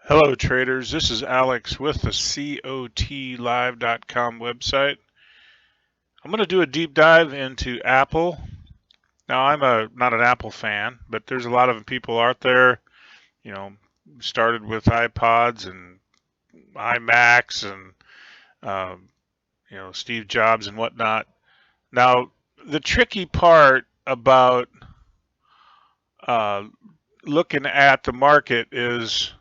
Hello traders, this is Alex with the COTlive.com website. I'm going to do a deep dive into Apple. Now I'm not an Apple fan, but there's a lot of people out there, you know, started with iPods and iMacs and Steve Jobs and whatnot. Now the tricky part about uh, looking at the market is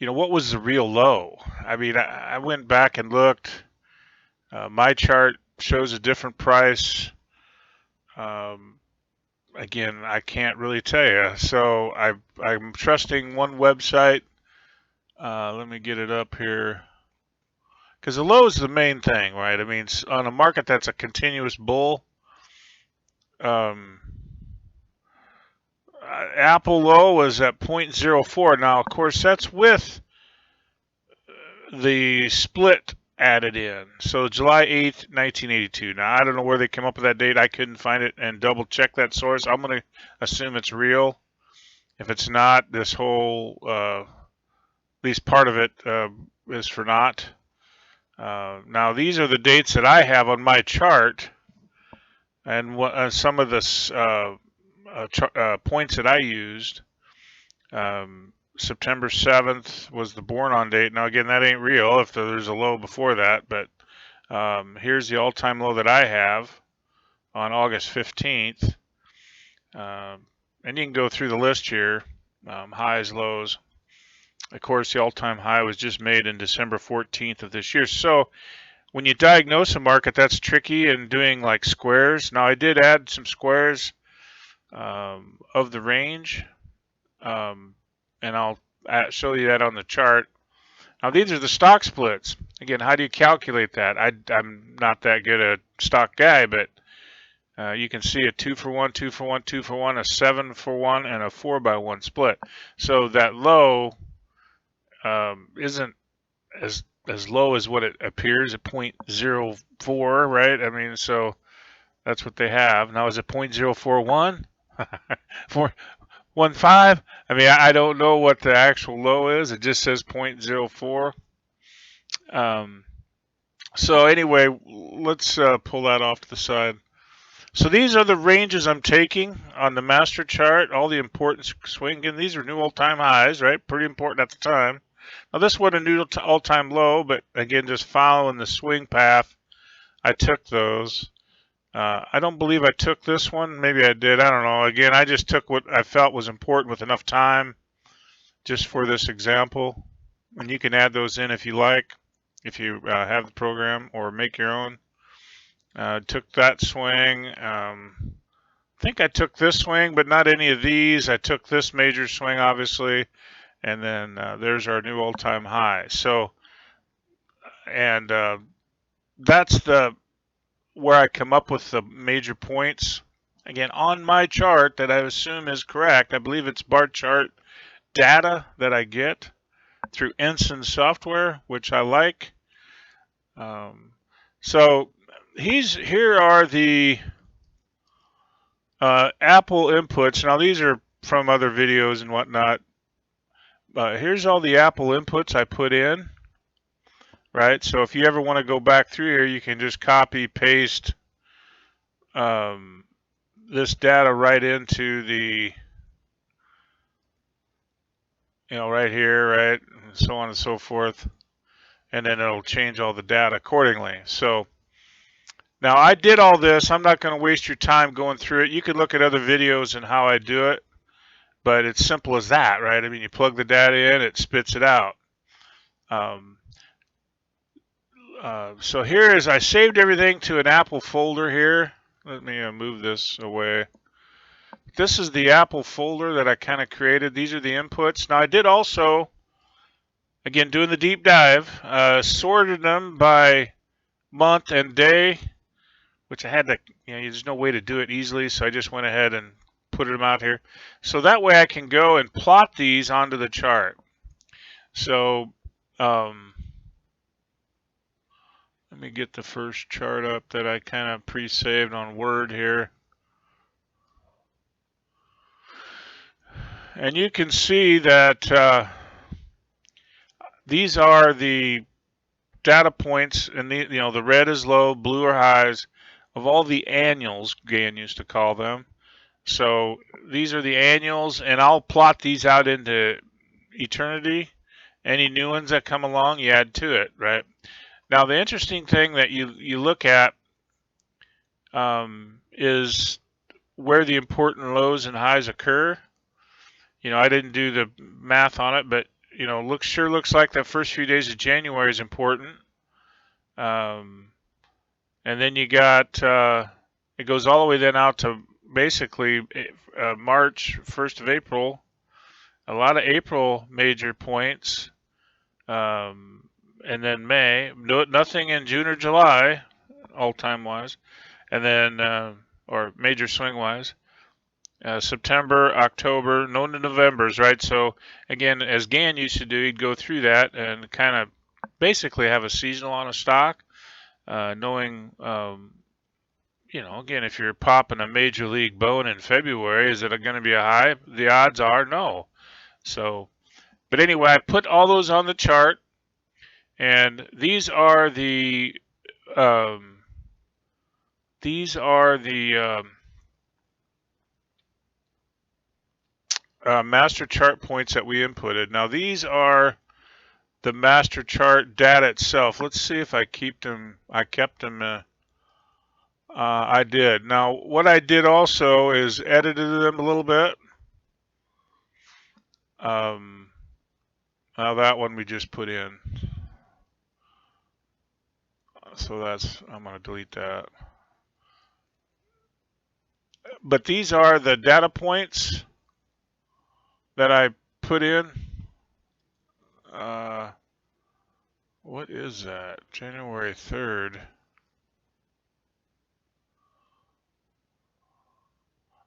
what was the real low? I mean, I went back and looked. My chart shows a different price. Um, Again, I can't really tell you. So I'm trusting one website. Let me get it up here. Because the low is the main thing, right? I mean, on a market that's a continuous bull, um, Apple low was at 0.04. Now, of course, that's with the split added in. So July 8th, 1982. Now, I don't know where they came up with that date. I couldn't find it and double check that source. I'm going to assume it's real. If it's not, this whole, at least part of it, is for naught. Now, these are the dates that I have on my chart, and some of the points that I used. September 7th was the born on date. Now, again, that ain't real if there's a low before that, but here's the all-time low that I have on August 15th. And you can go through the list here, highs, lows. Of course, the all-time high was just made in December 14th of this year. So when you diagnose a market, that's tricky and doing like squares. Now, I did add some squares of the range, and I'll show you that on the chart. Now, these are the stock splits. Again, how do you calculate that? I'm not that good a stock guy, but you can see a 2-for-1, 2-for-1, 2-for-1, a 7-for-1, and a 4-by-1 split. So that low isn't as low as what it appears at 0.04, right? I mean, so that's what they have. Now, is it 0.041? 415? I mean, I don't know what the actual low is. It just says 0.04. So anyway, let's pull that off to the side. So these are the ranges I'm taking on the master chart, all the important swing. And these are new all-time highs, right? Pretty important at the time. Now this wasn't a new all-time low, but again, just following the swing path, I took those. I don't believe I took this one. Maybe I did. I don't know. Again, I just took what I felt was important with enough time just for this example. And you can add those in if you like, if you have the program, or make your own. Took that swing. I think I took this swing, but not any of these. I took this major swing, obviously, and then there's our new all-time high. So, and that's where I come up with the major points. Again, on my chart that I assume is correct. I believe it's bar chart data that I get through Ensign software, which I like. So here are the Apple inputs. Now these are from other videos and whatnot. Here's all the Apple inputs I put in. Right, so if you ever want to go back through here, you can just copy paste this data right into the, right here, right, and so on and so forth, and then it'll change all the data accordingly. So now I did all this. I'm not going to waste your time going through it. You can look at other videos and how I do it, but it's simple as that, right? I mean, you plug the data in, it spits it out. So here is, I saved everything to an Apple folder here. Let me move this away. This is the Apple folder that I kind of created. These are the inputs. Now I did also, again, doing the deep dive, sorted them by month and day, which I had to, there's no way to do it easily, so I just went ahead and put them out here. So that way I can go and plot these onto the chart. So let me get the first chart up that I kind of pre-saved on Word here. And you can see that these are the data points, and the red is low, blue are highs of all the annuals, Gann used to call them. So these are the annuals, and I'll plot these out into eternity. Any new ones that come along, you add to it, right? Now, the interesting thing that you look at is where the important lows and highs occur. I didn't do the math on it, but looks like that first few days of January is important. Um, and then you got it goes all the way then out to basically March, 1st of April. A lot of April major points, and then May. Nothing in June or July, all time wise, and then or major swing wise. September, October, no Novembers, right? So again, as Gann used to do, he'd go through that and kind of basically have a seasonal on a stock, knowing, again, if you're popping a major league bone in February, is it going to be a high? The odds are no. So, but anyway, I put all those on the chart, and um, these are the master chart points that we inputted. Now these are the master chart data itself. Let's see if I kept them. I did. Now what I did also is edited them a little bit. Now that one we just put in. So I'm going to delete that. But these are the data points that I put in. What is that? January 3rd.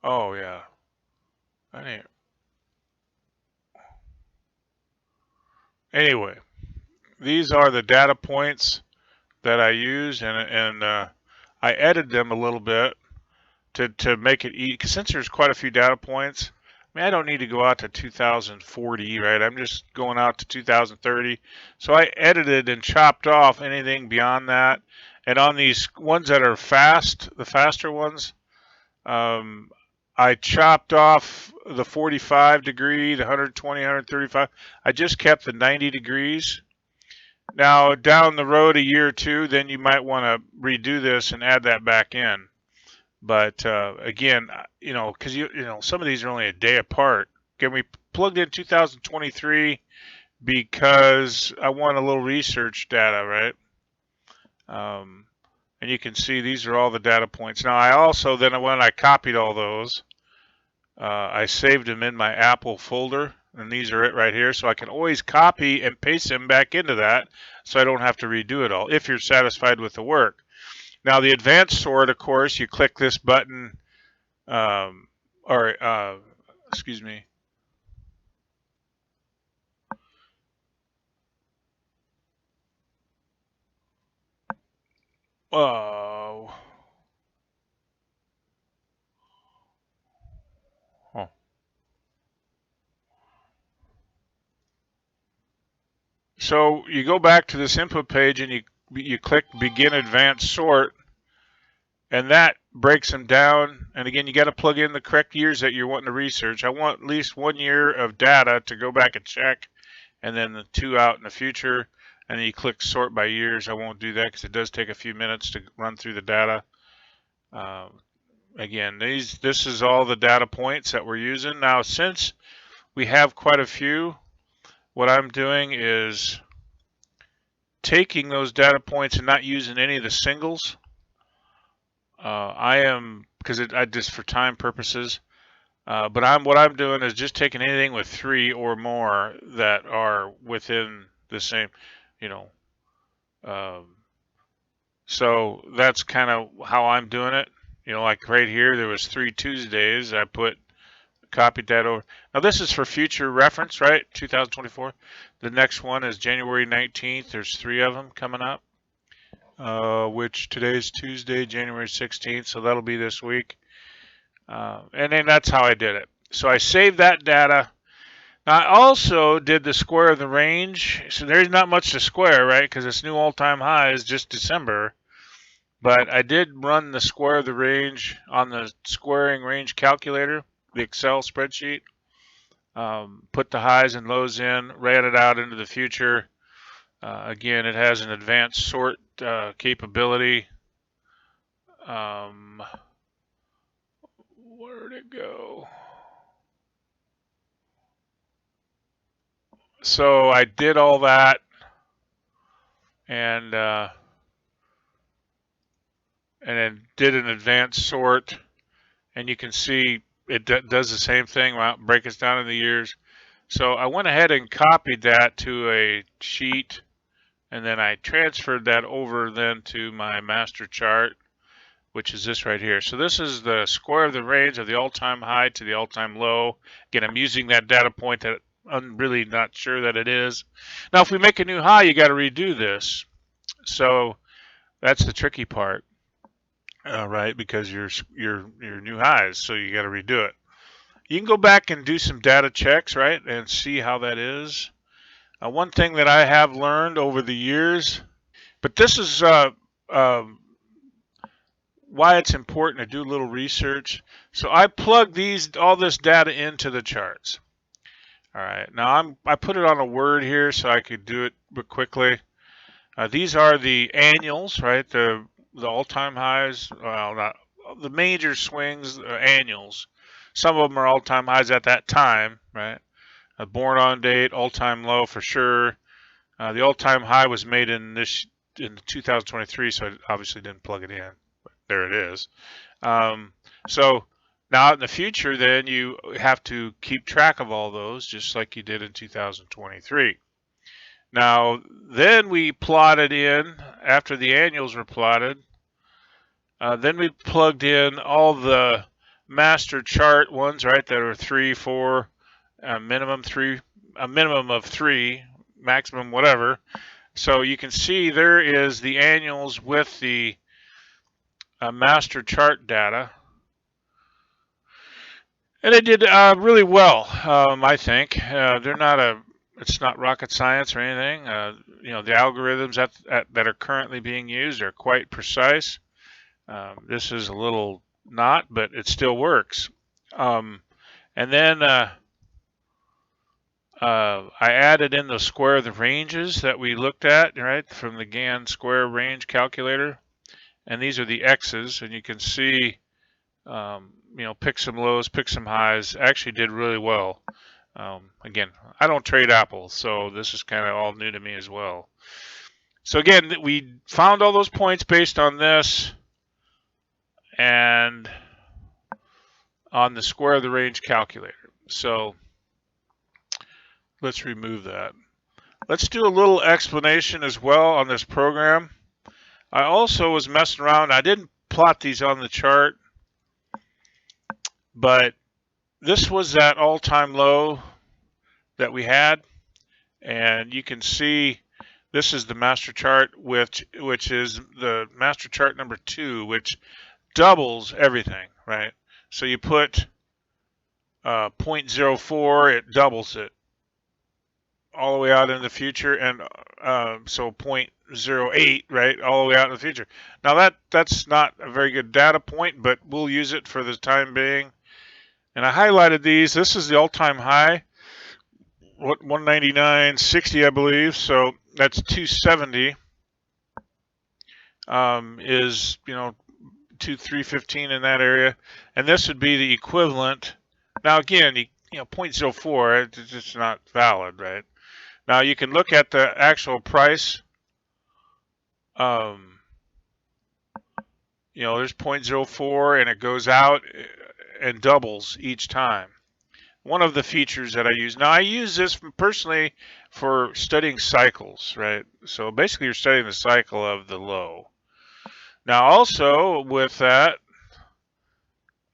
Oh, yeah. Anyway, these are the data points that I used, and I edited them a little bit to make it easy. Because since there's quite a few data points, I don't need to go out to 2040, right? I'm just going out to 2030. So I edited and chopped off anything beyond that. And on these ones that are fast, the faster ones, I chopped off the 45 degree, the 120, 135. I just kept the 90 degrees. Now, down the road a year or two, then you might want to redo this and add that back in. But again, because some of these are only a day apart. Again, we plugged in 2023 because I want a little research data, right? And you can see these are all the data points. Now, I also then when I copied all those, I saved them in my Apple folder, and these are it right here. So I can always copy and paste them back into that, so I don't have to redo it all. If you're satisfied with the work. Now, the advanced sort, of course, you click this button, excuse me. Oh. So you go back to this input page and you click begin advanced sort, and that breaks them down. And again, you got to plug in the correct years that you're wanting to research. I want at least 1 year of data to go back and check, and then the 2 out in the future. And then you click sort by years. I won't do that because it does take a few minutes to run through the data. Again, this is all the data points that we're using. Now, since we have quite a few, what I'm doing is taking those data points and not using any of the singles. I am, because I just for time purposes, but what I'm doing is just taking anything with 3 or more that are within the same, so that's kind of how I'm doing it. Like right here, there was 3 Tuesdays. I copied that over. Now this is for future reference, right? 2024. The next one is January 19th. There's 3 of them coming up, which today's Tuesday, January 16th. So that'll be this week. And then that's how I did it. So I saved that data. I also did the square of the range. So there's not much to square, right? Because its new all-time high is just December. But I did run the square of the range on the squaring range calculator, the Excel spreadsheet. Put the highs and lows in, ran it out into the future. Again, it has an advanced sort capability. Where'd it go? So I did all that, and then did an advanced sort, and you can see it does the same thing. Break us down in the years. So I went ahead and copied that to a sheet, and then I transferred that over then to my master chart, which is this right here. So this is the square of the range of the all-time high to the all-time low. Again, I'm using that data point that I'm really not sure that it is. Now, if we make a new high, you got to redo this. So that's the tricky part, right? Because your new highs, so you got to redo it. You can go back and do some data checks, right, and see how that is. One thing that I have learned over the years, but this is why it's important to do a little research. So I plug all this data into the charts. All right, now I put it on a Word here so I could do it quickly. These are the annuals, right? The all-time highs. Well, not the major swings, annuals. Some of them are all-time highs at that time, right? A born on date, all-time low for sure. The all-time high was made in 2023, so I obviously didn't plug it in. But there it is. So now in the future, then you have to keep track of all those, just like you did in 2023. Now, then we plotted in, after the annuals were plotted, then we plugged in all the master chart ones, right, that are 3, 4, minimum 3, a minimum of 3, maximum whatever. So you can see there is the annuals with the master chart data. And they did really well, I think. It's not rocket science or anything. The algorithms that are currently being used are quite precise. This is a little not, but it still works. And then I added in the square of the ranges that we looked at, right, from the Gann square range calculator. And these are the X's, and you can see, pick some lows, pick some highs. Actually did really well. Again, I don't trade Apple, so this is kind of all new to me as well. So again, we found all those points based on this and on the square of the range calculator. So let's remove that. Let's do a little explanation as well on this program. I also was messing around. I didn't plot these on the chart, but this was that all-time low that we had, and you can see this is the master chart, which is the master chart number 2, which doubles everything, right? So you put 0.04, it doubles it all the way out in the future, and so 0.08, right, all the way out in the future. Now that's not a very good data point, but we'll use it for the time being. And I highlighted these. This is the all-time high, 199.60, I believe. So that's 270. Is 315 in that area, and this would be the equivalent. Now again, 0.04, it's just not valid, right? Now you can look at the actual price. There's 0.04, and it goes out and doubles each time. One of the features that I use. Now I use this personally for studying cycles, right? So basically you're studying the cycle of the low. Now also with that,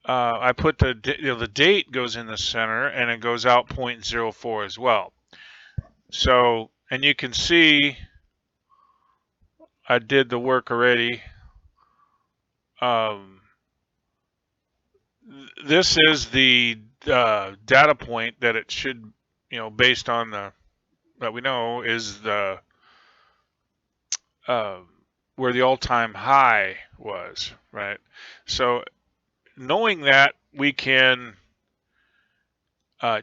I put the date goes in the center, and it goes out 0.04 as well. So, and you can see I did the work already. This is the data point that it should, based on that we know is the uh, where the all-time high was, right? So knowing that, we can uh,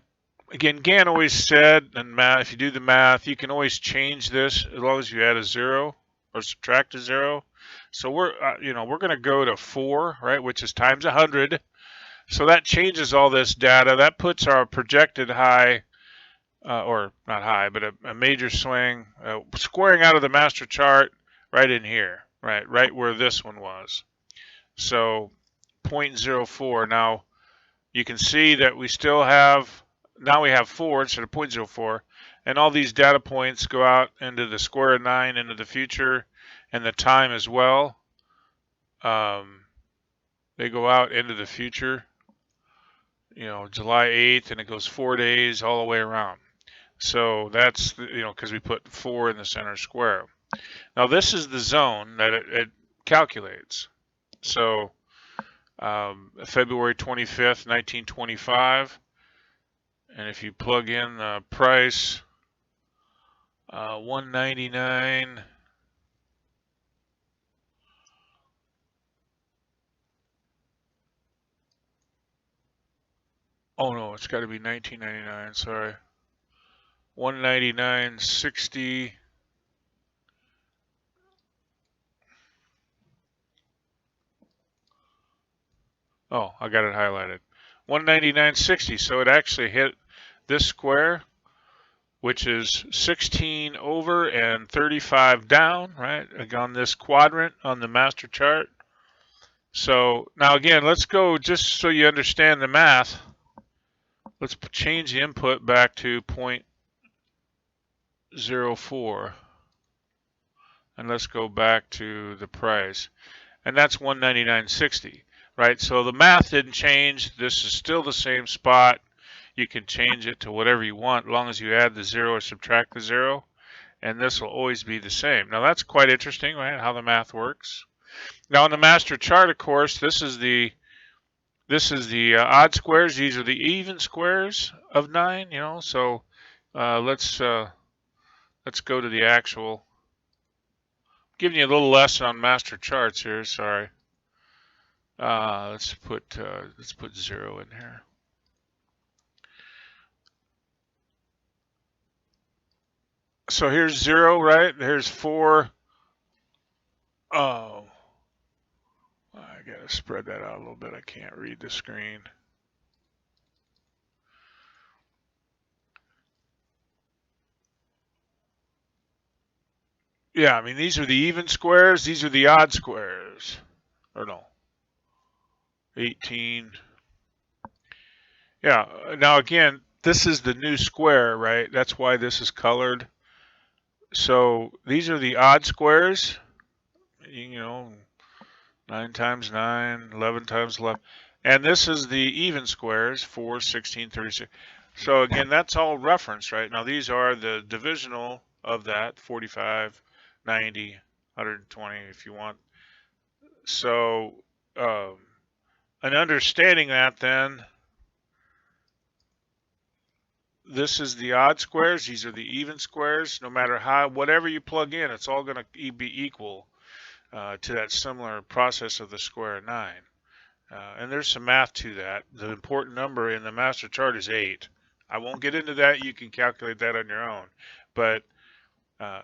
again, Gann always said in math, if you do the math, you can always change this as long as you add a zero or subtract a zero. So we're going to go to 4, right, which is times 100. So that changes all this data. That puts our projected high, or not high, but a major swing, squaring out of the master chart right in here, right where this one was. So 0.04. Now you can see that we still have, now we have 4 instead of 0.04, and all these data points go out into the square of 9 into the future, and the time as well. They go out into the future, July 8th, and it goes 4 days all the way around. So that's, because we put 4 in the center square. Now this is the zone that it calculates. So February 25th, 1925. And if you plug in the price, 199. Oh no, it's got to be 1999. Sorry, 199.60. Oh, I got it highlighted. 199.60. So it actually hit this square, which is 16 over and 35 down, right? On this quadrant on the master chart. So now again, let's go, just so you understand the math, let's change the input back to 0.04. And let's go back to the price. And that's 199.60, right? So the math didn't change. This is still the same spot. You can change it to whatever you want as long as you add the 0 or subtract the 0. And this will always be the same. Now that's quite interesting, right? How the math works. Now on the master chart, of course, this is the odd squares. These are the even squares of 9. So let's go to the actual. Giving you a little lesson on master charts here. Sorry. Let's put 0 in here. So here's 0, right? Here's 4. Oh, I gotta spread that out a little bit. I can't read the screen. Yeah, I mean, these are the even squares. These are the odd squares. Or no. 18. Yeah, now again, this is the new square, right? That's why this is colored. So these are the odd squares. 9 times 9, 11 times 11. And this is the even squares, 4, 16, 36. So again, that's all reference, right? Now these are the divisional of that, 45, 90, 120 if you want. So and understanding that then, this is the odd squares, these are the even squares. No matter whatever you plug in, it's all going to be equal to that similar process of the square of 9. And there's some math to that. The important number in the master chart is 8. I won't get into that. You can calculate that on your own. But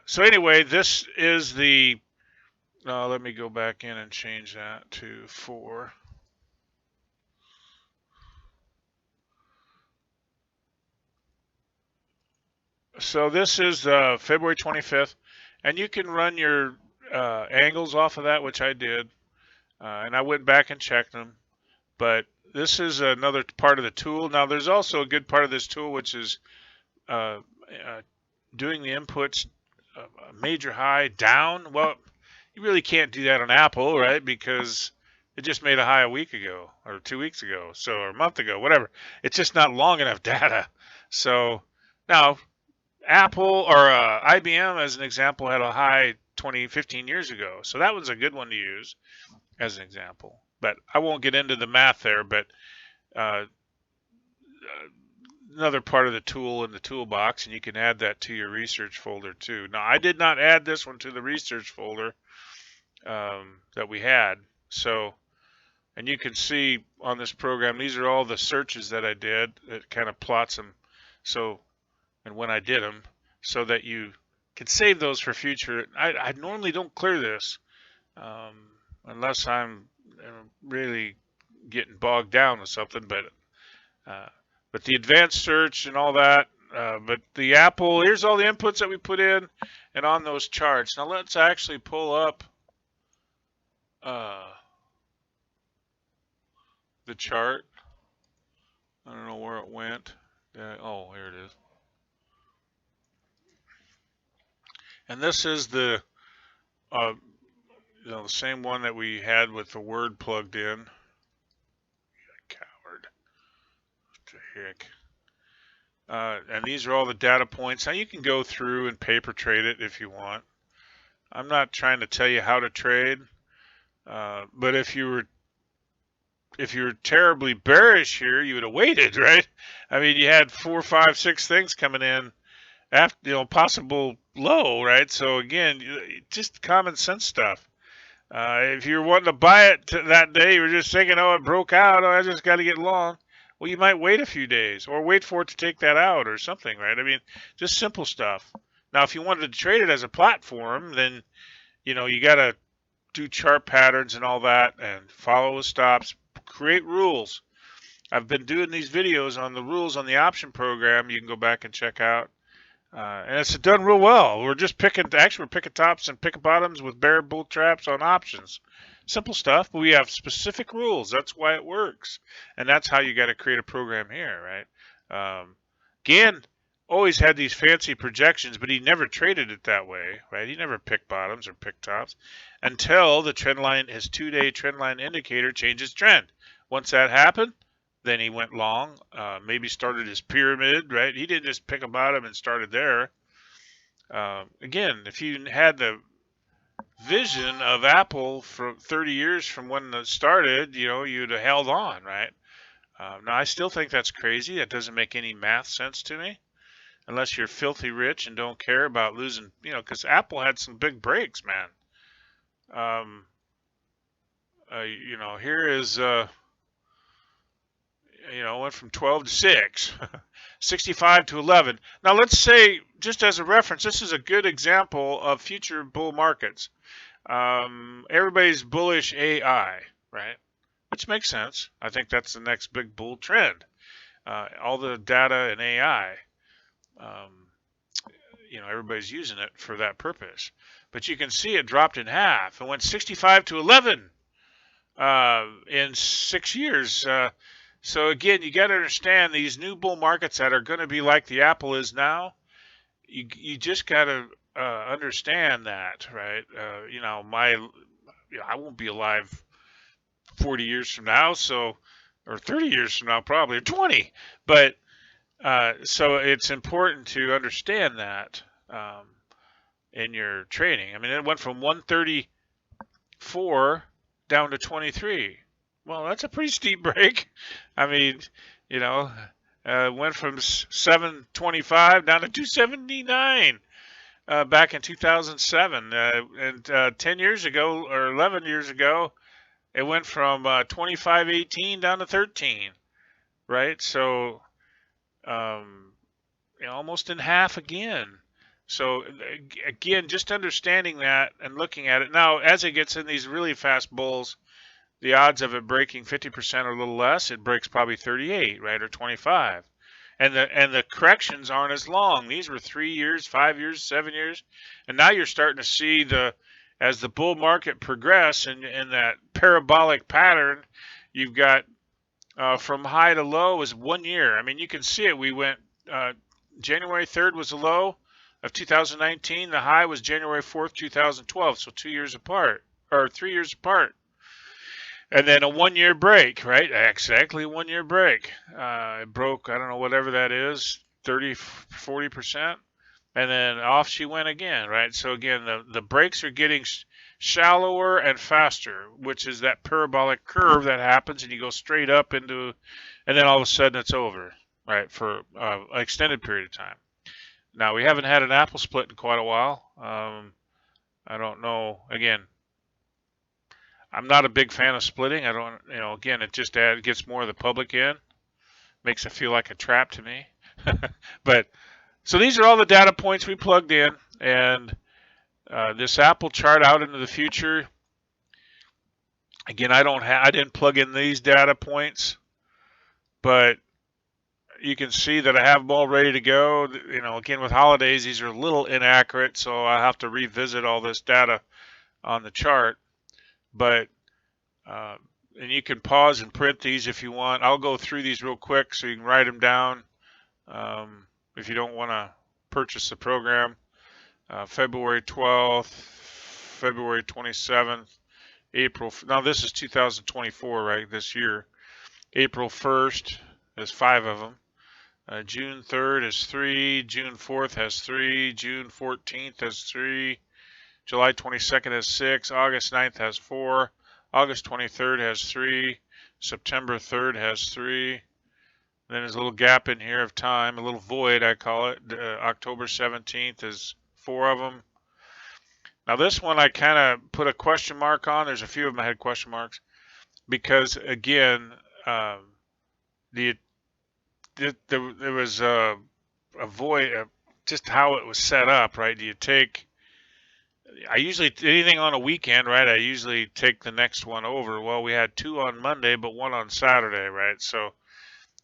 so anyway, this is the. Let me go back in and change that to 4. So this is February 25th, and you can run your angles off of that, which I did, and I went back and checked them. But this is another part of the tool. Now, there's also a good part of this tool, which is doing the inputs major high down. Well, you really can't do that on Apple, right? Because it just made a high a week ago or 2 weeks ago, or a month ago, whatever. It's just not long enough data. So now Apple or IBM, as an example, had a high 15 years ago. So that was a good one to use as an example. But I won't get into the math there. But another part of the tool in the toolbox, and you can add that to your research folder too. Now, I did not add this one to the research folder that we had. So, and you can see on this program, these are all the searches that I did. It kind of plots them. So, and when I did them, so that you can save those for future. I normally don't clear this unless I'm really getting bogged down with something, but the advanced search and all that, but the Apple, here's all the inputs that we put in and on those charts. Now let's actually pull up the chart. I don't know where it went. Oh, here it is. And this is the the same one that we had with the Word plugged in. Coward. What the heck? And these are all the data points. Now you can go through and paper trade it if you want. I'm not trying to tell you how to trade, but if you were terribly bearish here, you would have waited, right? I mean, you had 4, 5, 6 things coming in after, possible low, right? So again, just common sense stuff. If you're wanting to buy it that day, you were just thinking, oh, it broke out, oh, I just got to get long. Well, you might wait a few days or wait for it to take that out or something, right? I mean, just simple stuff. Now, if you wanted to trade it as a platform, then, you got to do chart patterns and all that and follow the stops, create rules. I've been doing these videos on the rules on the option program. You can go back and check out. And it's done real well. We're picking tops and picking bottoms with bear bull traps on options. Simple stuff, but we have specific rules. That's why it works. And that's how you got to create a program here, right? Gann always had these fancy projections, but he never traded it that way, right? He never picked bottoms or picked tops until the trend line, his 2-day trend line indicator changes trend. Once that happened, then he went long, maybe started his pyramid, right? He didn't just pick a bottom and started there. Again, if you had the vision of Apple for 30 years from when it started, you'd have held on, right? Now, I still think that's crazy. That doesn't make any math sense to me, unless you're filthy rich and don't care about losing, because Apple had some big breaks, man. Here is... went from 12 to 6, 65 to 11. Now, let's say, just as a reference, this is a good example of future bull markets. Everybody's bullish AI, right? Which makes sense. I think that's the next big bull trend. All the data in AI, everybody's using it for that purpose. But you can see it dropped in half. It went 65 to 11 in 6 years. So again, you got to understand these new bull markets that are going to be like the Apple is now. You just got to understand that, right? I won't be alive 40 years from now, or 30 years from now, probably, or 20. But so it's important to understand that in your trading. I mean, it went from 134 down to 23. Well, that's a pretty steep break. I mean, went from 725 down to 279 back in 2007. And 10 years ago, or 11 years ago, it went from 25.18 down to 13, right? So, almost in half again. So, again, just understanding that and looking at it. Now, as it gets in these really fast bulls, the odds of it breaking 50% or a little less, it breaks probably 38, right, or 25. And the corrections aren't as long. These were 3 years, 5 years, 7 years. And now you're starting to see as the bull market progress in that parabolic pattern, you've got from high to low is 1 year. I mean, you can see it. We went January 3rd was the low of 2019. The high was January 4th, 2012. So 2 years apart, or 3 years apart. And then a 1 year break, right? Exactly a 1 year break. It broke, I don't know, whatever that is, 30, 40%. And then off she went again, right? So again, the breaks are getting shallower and faster, which is that parabolic curve that happens and you go straight up and then all of a sudden it's over. right, for an extended period of time. Now, we haven't had an Apple split in quite a while. I don't know. Again, I'm not a big fan of splitting. I don't, again, it just gets more of the public in, makes it feel like a trap to me. But so these are all the data points we plugged in, and this Apple chart out into the future. Again, I didn't plug in these data points, but you can see that I have them all ready to go. Again, with holidays, these are a little inaccurate, so I have to revisit all this data on the chart. But uh, and you can pause and print these if you want. I'll go through these real quick so you can write them down if you don't want to purchase the program. February 12th, February 27th, April. Now this is 2024, right? This year. April 1st, there's 5 of them. June 3rd is 3. June 4th has 3. June 14th has 3. July 22nd has 6. August 9th has 4. August 23rd has 3. September 3rd has 3. Then there's a little gap in here of time, a little void, I call it. October 17th is 4 of them. Now this one I kind of put a question mark on. There's a few of them I had question marks because again, there was a void, just how it was set up, right? I usually, anything on a weekend, right? I usually take the next one over. Well, we had 2 on Monday, but 1 on Saturday, right? So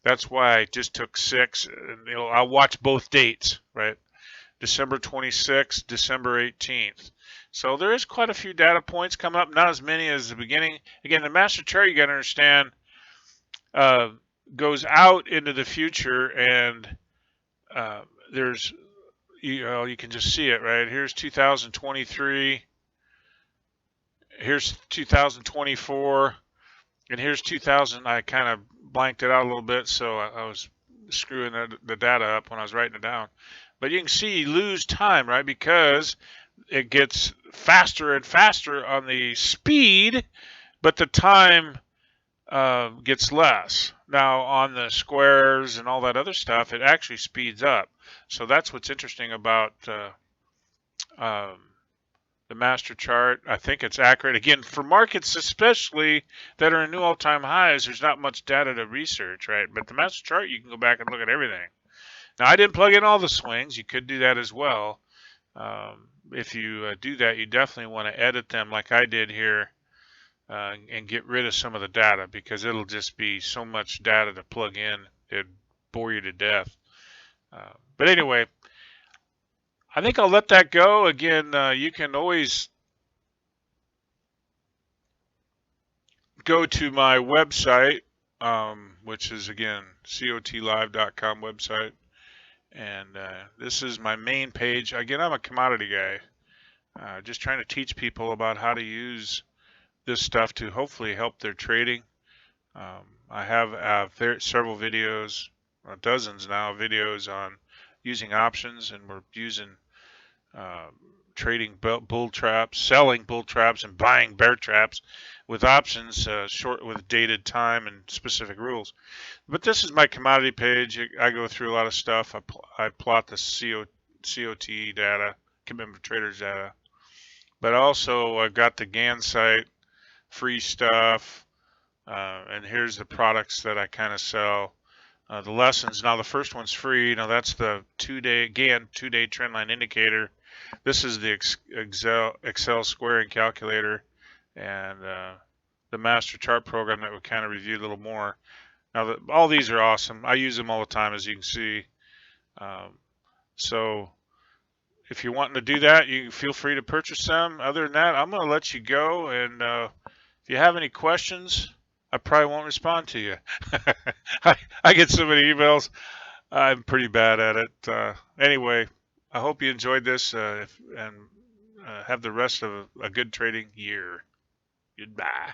that's why I just took 6. And, I'll watch both dates, right? December 26th, December 18th. So there is quite a few data points coming up, not as many as the beginning. Again, the master chart, you got to understand, goes out into the future, and there's, you can just see it, right? Here's 2023, here's 2024, and here's 2000. I kind of blanked it out a little bit, so I was screwing the data up when I was writing it down. But you can see you lose time, right? Because it gets faster and faster on the speed, but the time gets less. Now on the squares and all that other stuff, it actually speeds up. So that's what's interesting about the master chart. I think it's accurate. Again, for markets especially that are in new all-time highs, there's not much data to research, right? But the master chart, you can go back and look at everything. Now, I didn't plug in all the swings. You could do that as well. If you do that, you definitely want to edit them like I did here and get rid of some of the data because it'll just be so much data to plug in. It'd bore you to death. But anyway, I think I'll let that go. Again, you can always go to my website, which is, again, cotlive.com website. And this is my main page. Again, I'm a commodity guy, just trying to teach people about how to use this stuff to hopefully help their trading. I have several videos, dozens now, of videos on using options, and we're using trading bull traps, selling bull traps, and buying bear traps with options, short with dated time and specific rules. But this is my commodity page. I go through a lot of stuff. I plot the COT data, commitment traders data. But also I've got the Gann site, free stuff, and here's the products that I kind of sell. The lessons. Now the first one's free. Now that's the 2-day Gann 2-day trendline indicator. This is the Excel squaring calculator, and the master chart program that we kind of reviewed a little more. Now, all these are awesome. I use them all the time, as you can see. So if you're wanting to do that, you feel free to purchase them. Other than that, I'm going to let you go. And if you have any questions, I probably won't respond to you. I get so many emails. I'm pretty bad at it. Anyway, I hope you enjoyed this and have the rest of a good trading year. Goodbye.